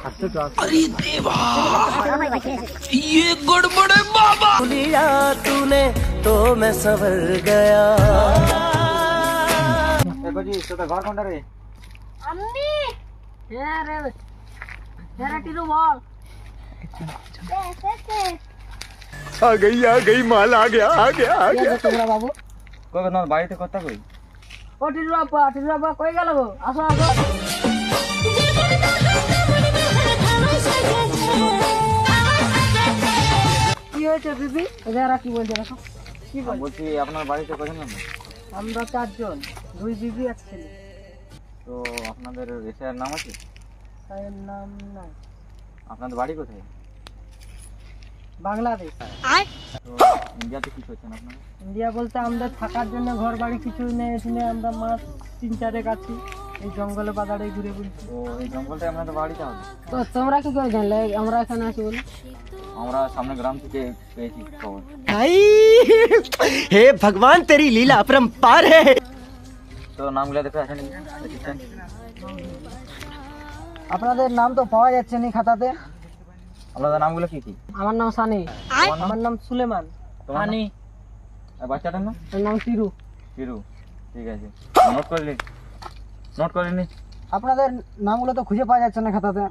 अरे देवा, ये गड़बड़ है बाबा। लिया तूने तो मैं संवर गया। देखो जी, तो घर कौन रे? अम्मी यार टीरू बोल। आ गई माल आ गया তোমরা বাবু কই না বাড়িতে কথা কই? ও টিরু আপা কই গেল গো? আসো কি হয়েছে দিদি? এরা কি বলছে দেখো। কি বলছি আপনার বাড়িতে কজন আছে? আমরা 4 জন, 2 দিদি এক ছেলে। তো আপনাদের রেশার নাম আছে? তার নাম নাই। আপনাদের বাড়ি কোথায়? বাংলাদেশ। তো ইন্ডিয়াতে কি করছেন আপনারা? ইন্ডিয়া বলতে আমরা থাকার জন্য ঘর বাড়ি কিছু নেই, এখানে আমরা মাস 3-4 আছি, এই জঙ্গলে বাজারে ঘুরে ঘুরছি। তো এই জঙ্গলটা আপনাদের বাড়িতে হবে? তো তোমরা কি করে জানলে আমরা এখানে আছি বলে? আমরা সামনে গ্রাম থেকে পেয়েছি খবর। हे भगवान तेरी लीला अपरंपार है। তো নামগুলো দেখে আসেন দেখছেন? আপনাদের নাম তো পাওয়া যাচ্ছে না খাতাতে। আপনাদের নামগুলো কি কি? আমার নাম সানি। আমার নাম সুলেমান। হানি। আর বাচ্চাটার নাম? এর নাম টিরু। টিরু। ঠিক আছে, নোট করে নি। আপনাদের নামগুলো তো খুঁজে পাওয়া যাচ্ছে না খাতাতে।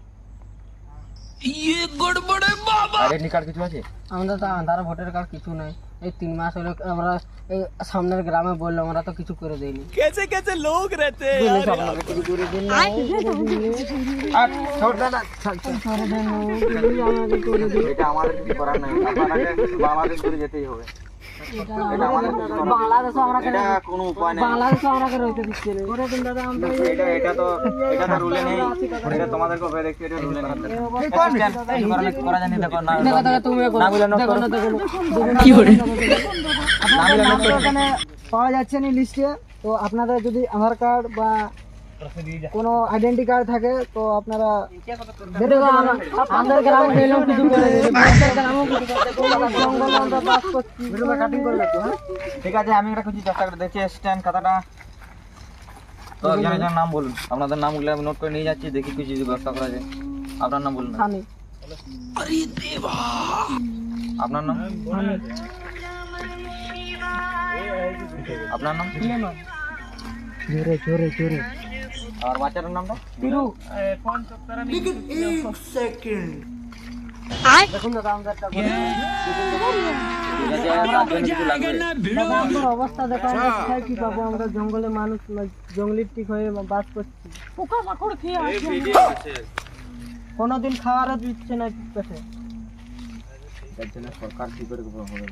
ये गड़बड़ है बाबा। আইডেন্টি কার্ড কিছু আছে? আমাদের তো আধার ভোটার কার্ড কিছু নাই। এই 3 মাস হলো আমরা এই সামনের গ্রামে বললাম, আমরা তো কিছু করে দেইনি। कैसे कैसे लोग रहते हैं यार। কিছু করে দিন না। আর ছোট না করে দেন আমাদের করে দিন। এটা আমাদের কিছু করার নাই, আপনাকে বাংলাদেশ ঘুরে যেতেই হবে। এটা আমাদের বাংলাদেশে আমরা এটা কোনো উপায় নেই। বাংলাদেশে আমরা রইতে দিচ্ছি না। করে দিন দাদা আমরা এটা তো রুলে নেই। এটা তোমাদেরকে ভয় দেখতে এটা রুলে নেই। করা জানি দেখো না। দেখো দাদা তুমি নামগুলো নোট করো। কি করে আপনাদের নাম এখানে পাওয়া যাচ্ছে না লিস্টে। তো আপনাদের যদি আধার কার্ড বা কোনো আইডেন্টি কার্ড থাকে তো আপনারা আমাদের গ্রামে গেলেও কিছু করে দেবে। আমাদের গ্রামেও কিছু করতে জঙ্গলে আমরা বাস করছি। ভিডিও কাটিং করে রাখো। হ্যাঁ ঠিক আছে, আমি একটা কিছু চেষ্টা করে দেখছি। স্ট্যান্ড খাতাটা তো একজনের নাম বলুন। আপনাদের নামগুলো আমি নোট করে নিয়ে যাচ্ছি, দেখি কিছু যদি ব্যবস্থা করা যায়। আপনার নাম বলুন। সানি। अरे देवा। আপনার নাম? আপনার নাম? জোরে জোরে জোরে। আর বাচ্চাটার নামটা? টিরু। দেখুন দাদা আমরা একটা ঠিক আছে, তার জন্য কিছু লাগবে। দাদা আমার অবস্থা দেখো, আমরা কোথায় কি পাবো? আমরা জঙ্গলে মানুষ, জঙ্গলির ঠিক হয়ে বাস করছি। পোকা মাকড় খেয়ে আছে, কোনোদিন খাওয়ারও দিচ্ছে না পেটে। তার জন্য সরকার কি করে হবে?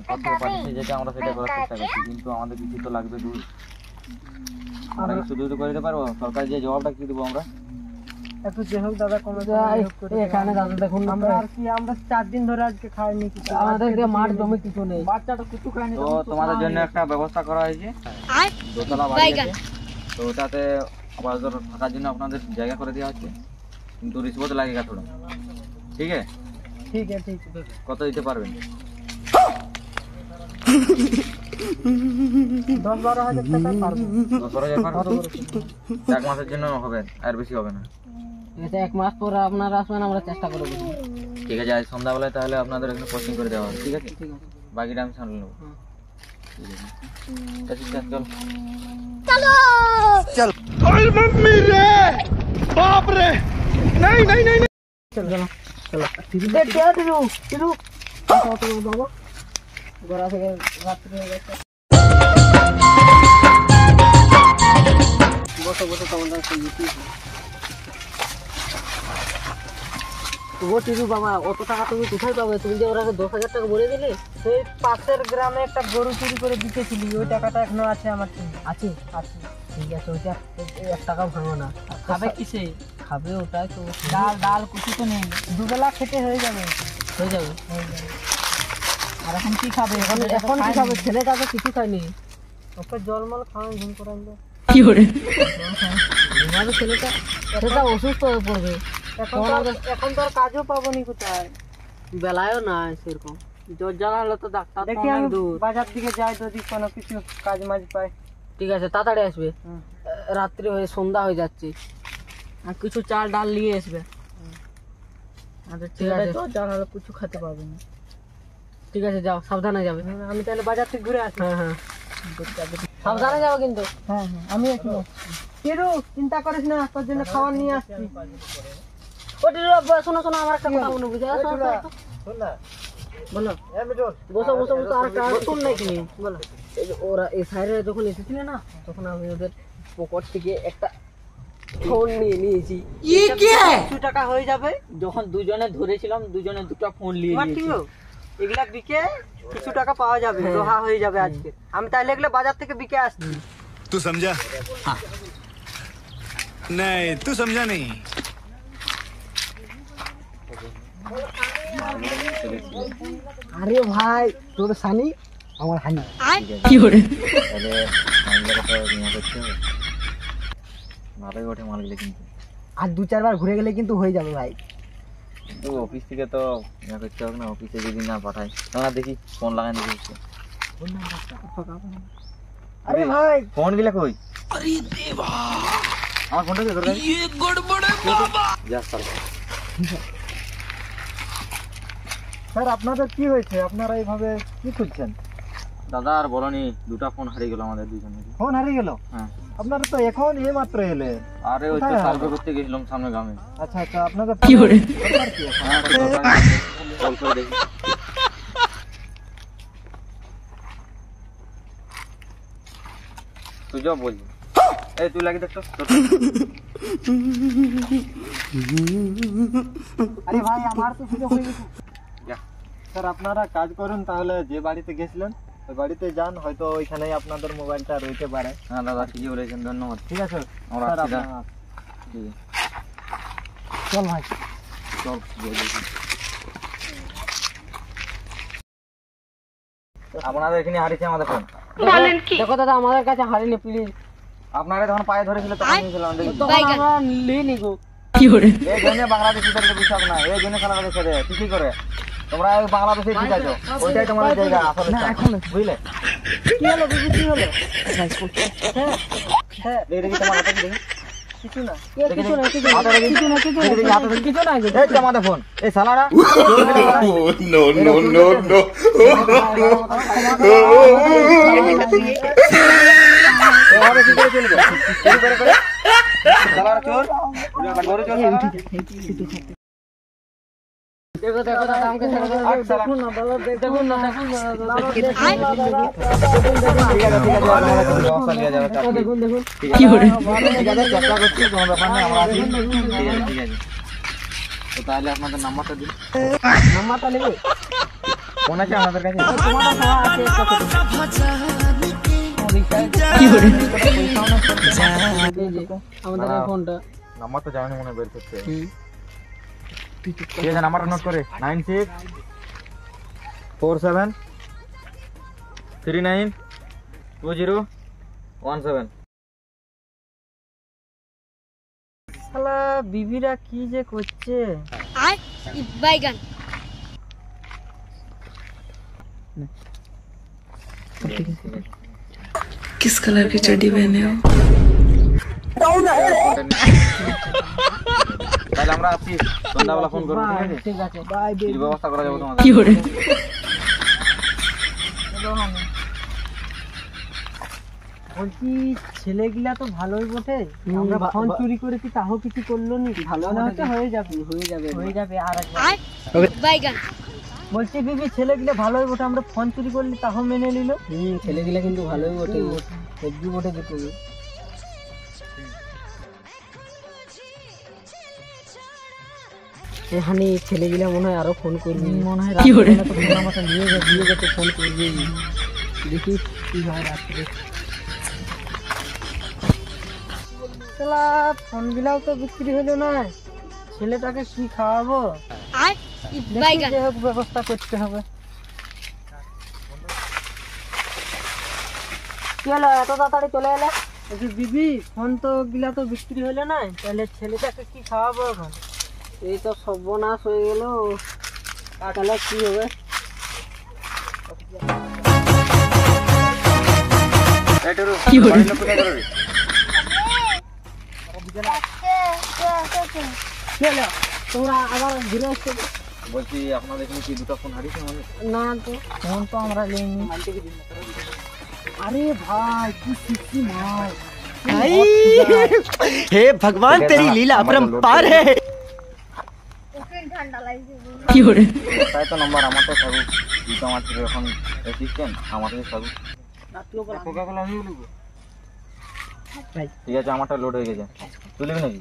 কত পাচ্ছে যেটা আমরা সেটা করার চেষ্টা করছি, কিন্তু আমাদের কিছু তো লাগবে দূর। আমরা কিছু দূর করে দিতে পারবো? সরকার যে জবাবটা কি দেবো আমরা? একটু যে হোক দাদা, কোনো এখানে দাদা দেখুন আমরা আর কি, আমরা 4 দিন ধরে আজকে খাইনি কিছু। আমাদের মাঠ জমি কিছু নেই, বাচ্চাটা কিছু খায়নি। তো তোমাদের জন্য একটা ব্যবস্থা করা হয়েছে, দোতলা বাড়ি আছে। তো ওটাতে আপাতত থাকার জন্য আপনাদের জায়গা করে দেওয়া হচ্ছে, কিন্তু রিসিভও লাগেগা থোড়া। ঠিক আছে? ঠিক আছে, ঠিক আছে। কত দিতে পারবেন? 10-12 হাজার টাকা পারবো। 10-12 হাজার পারবো? 1 মাসের জন্য হবে, আর বেশি হবে না। ঠিক আছে, 1 মাস পর আপনারা আসবেন, আমরা চেষ্টা করে দেখব। ঠিক আছে, আজ সন্ধ্যাবেলায় তাহলে আপনাদের এখানে পোস্টিং করে দেওয়া হবে। ঠিক আছে? ঠিক আছে, বাকিটা আমি সামলে নেবো। ঠিক আছে, চল चल मम्मी रे बाप रे। नहीं नहीं नहीं চলো চলো। টিরু টিরু আসো তো বাবা, ঘোরা থেকে রাত্রি হয়ে গেছে। বসো বসো, তোমাদের সঙ্গে ও টিরু বাবা, অত টাকা তুমি কোথায় পাবে? তুমি যে ওরা 10,000 টাকা বলে দিলে, সেই পাশের গ্রামে একটা গরু চুরি করে দিতেছিলি, ওই টাকাটা এখনো আছে আমার। আছে আছে, ঠিক আছে, ওইটা 1 টাকাও ভাঙো না। খাবে কিসে? খাবে ওটাই তো, ডাল কিছু তো নেই। দুবেলা খেতে হয়ে যাবে। আর এখন কি খাবে? এখন কি খাবে? ছেলেটা তো কিছু খায়নি, ওকে জলমল খাওয়ান, ঘুম করান দে। কি করে ঘুমাবে ছেলেটা? সেটা অসুস্থ হয়ে পড়বে। এখন তো আর কাজও পাবো নি কোথায়, বেলায়ও নাই সেরকম। জ্বর জ্বালা হলে তো ডাক্তার দেখি আমি বাজার দিকে যাই, যদি কোনো কিছু কাজ মাজ পাই। ঠিক আছে, তাড়াতাড়ি আসবে, রাত্রি হয়ে সন্ধ্যা হয়ে যাচ্ছে। আর কিছু চাল ডাল নিয়ে আসবে। আচ্ছা ঠিক আছে, চাল হলে কিছু খেতে পারবে না। ঠিক আছে যাও, সাবধানে যাবে। আমি তাহলে বাজার থেকে ঘুরে আসি। হ্যাঁ হ্যাঁ সাবধানে যাবো কিন্তু। হ্যাঁ হ্যাঁ আমি একটু কেরু চিন্তা করিস না, তোর জন্য খাবার নিয়ে আসছি। ও টিরু শোনো শোনো, আমার একটা কথা মনে বুঝে বলো। বসো বসো বসো, আর একটা শোন নাই কিনি বলো। এই যে ওরা এই সাইডে যখন এসেছিল না, তখন আমি ওদের পকেট থেকে একটা ফোন নিয়ে নিয়েছি। কিছু টাকা হয়ে যাবে। যখন দুজনে ধরেছিলাম, দুজনে দুটো ফোন নিয়ে নিয়েছি। এগুলা বিকে কিছু টাকা পাওয়া যাবে, লোহা হয়ে যাবে আজকে। আমি তাইলে এগুলো বাজার থেকে বিকে আসছি। तू समझा? हाँ। नहीं तू समझा नहीं। আরে ভাই তোর সানি আমার হানি কি করে তাহলে মালগুলো তো নিয়ে করতে হবে, ভালোই ওঠে মালগুলো কিন্তু। আর 2-4 বার ঘুরে গেলে কিন্তু হয়ে যাবে ভাই। কিন্তু অফিস থেকে তো নিয়ে করতে হবে না, অফিসে যদি না পাঠায় না দেখি ফোন লাগাই দেখি। আরে ভাই ফোন গিলা কই? अरे देवा, আমার ফোনটা কি দরকার? ये गड़बड़ है बाबा। যা স্যার। স্যার আপনাদের কি হয়েছে? আপনারা এইভাবে কি করছেন? দাদা আর বলনি, দুটো ফোন হারিয়ে গেল আমাদের দুজনের। ফোন হারিয়ে গেল? হ্যাঁ। আপনারা তো এখন এই মাত্র এলে। আরে ওই তো সার্ভে করতে গেছিলাম সামনে গ্রামে। আচ্ছা আচ্ছা, আপনাদের কি করে? হ্যাঁ কল করে দেখি। তুই যা বলছি, এই তুই লাগি দেখতো। আরে ভাই আমার তো সুযোগ হয়ে গেছে। যা। স্যার আপনারা কাজ করুন তাহলে, যে বাড়িতে গেছিলেন ওই বাড়িতে যান, হয়তো ওইখানেই আপনাদের মোবাইলটা রইতে পারে। হ্যাঁ দাদা ঠিকই বলেছেন, ধন্যবাদ। ঠিক আছে আমরা স্যার, আসছি না। আপনারা ঠিক আছে, চল ভাই। চল গিয়ে দেখি। আপনাদের এখানে হারিয়েছে আমাদের ফোন। দেখো দাদা আমাদের কাছে হারিনি প্লিজ। আপনারা যখন পায়ে ধরেছিল তখন নিয়েছিলাম দেখি। তখন আমরা নিইনি গো। কি করে? এই জন্য বাংলাদেশিদেরকে বিশ্বাস না, এই জন্য খেলা দেখে দেয়। ঠিকই করে তোমরা ওই বাংলাদেশে ঠিক আছো, ওইটাই তোমাদের জায়গা আসলে স্থান, বুঝলে? কি হলো বিবি, কি হলো? হ্যাঁ হ্যাঁ দেখি তোমার হাতে দেখি। কিছু না দেখি, কিছু না দেখি। কিছু হাতে দেখি। না কিছু না দেখি, হাতে দেখি। কিছু না এই তো আমাদের ফোন। এই শালারা No no no no। এভাবে কি করে চলবে? চুরি করে করে শালারা চোর, ঘরে চোর শালারা। দেখো দেখো দাদা আমাকে দেখুন না দাদা, দেখুন না দেখুন না দাদা, ঠিক আছে ঠিক আছে, আপনারা কোনো ব্যবস্থা নিয়ে যাবে। দেখুন দেখুন কি করে? ঠিক আছে, চেষ্টা করছি, কোনো ব্যাপার নেই, আমরা আছি। ঠিক আছে ঠিক আছে। তো তাহলে আপনাদের নাম্বারটা দিন। নাম্বারটা নেবে? ফোন আছে আমাদের কাছে? তোমাদের সবাই আছে একটা করে। কি করে? এই যে আমাদের এই ফোনটা। নাম্বার তো জানি মনে বের করতে। ঠিক আছে, নাম্বারটা নোট করে 9647392017। শালা বিবিরা কি যে করছে। बैगन किस कलर की चड्डी पहने हो? তাহলে আমরা আসছি, সন্ধ্যাবেলা ফোন করবো। ঠিক আছে, ঠিক আছে বাই কি ব্যবস্থা করা যাবে তোমাদের? কি করে? বলছি ছেলেগুলা তো ভালোই বটে, আমরা ফোন চুরি করেছি তাও কিছু করলো নি। ভালো হচ্ছে, হয়ে যাবে হয়ে যাবে হয়ে যাবে। আর একবার बैगन বলছি বিবি ছেলেগুলা ভালোই বটে, আমরা ফোন চুরি করলি তাও মেনে নিল। ছেলেগুলা কিন্তু ভালোই বটে, সবজি বটে দুটো। এখানে ছেলেগুলা মনে হয় আরো ফোন করবি, মনে হয় কি করে? আমাকে নিয়ে গেছে ফোন করবি। দেখি কি হয় রাত্রে। শালা ফোন গুলাও তো বিক্রি হলো না, ছেলেটাকে কি খাওয়াবো? দেখি बैगन যে হোক ব্যবস্থা করতে হবে। কি হলো এত তাড়াতাড়ি চলে এলে? বলছি দিদি ফোন তো গুলা তো বিক্রি হলো না, তাহলে ছেলেটাকে কি খাওয়াবো এখন? এই তো সর্বনাশ হয়ে গেল, তাহলে কি হবে? এই টুরু, কি করে? বাড়ির লোক কোথায় গেল রে? তোমরা আবার ঘুরে আসছো? বলছি আপনাদের এখানে কি দুটো ফোন হারিয়েছে মানে? না তো ফোন তো আমরা নেইনি। আরে ভাই কি সিক্সি মাল! हे भगवान तेरी लीला अपरंपार है। তাই তো নাম্বার আমারটাই থাকুক, দুটো আমার থেকে এখন অ্যাসিস্ট্যান্ট আমারটাই থাকুক। কোকাকোলা হয়ে গেল। ঠিক আছে, আমারটা লোড হয়ে গেছে, তুলবি নাকি?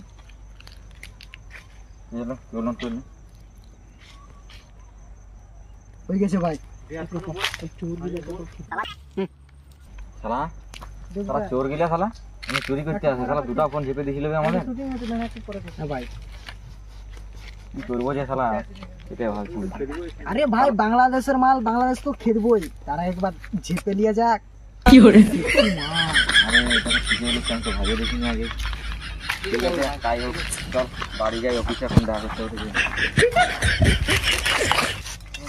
লোড তুলবি হয়ে গেছে ভাই। শালা শালা চোর গিলা শালা আমি চুরি করতে আসে, শালা দুটো ফোন চেপে দিয়েছিল আমাদের। ভাই কি করবো যে শালা, এটাই ভাবছি। আরে ভাই বাংলাদেশের মাল বাংলাদেশ তো খেদবই, তারা একবার ঝেপে নিয়ে যাক। আরে এটা শিখে নিচ্ছি, আমি তো ভাবে দেখিনি আগে। ঠিক আছে, তাই হোক, চল বাড়ি যাই, অফিসে এখন দেখা করতে হবে।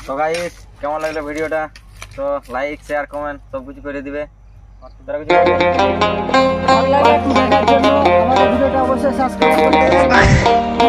তো গাইস, কেমন লাগলো ভিডিওটা? তো লাইক শেয়ার কমেন্ট সব কিছু করে দিবে। তারা কিছু ভালো লাগে একটু দেখার জন্য আমাদের ভিডিওটা অবশ্যই সাবস্ক্রাইব করতে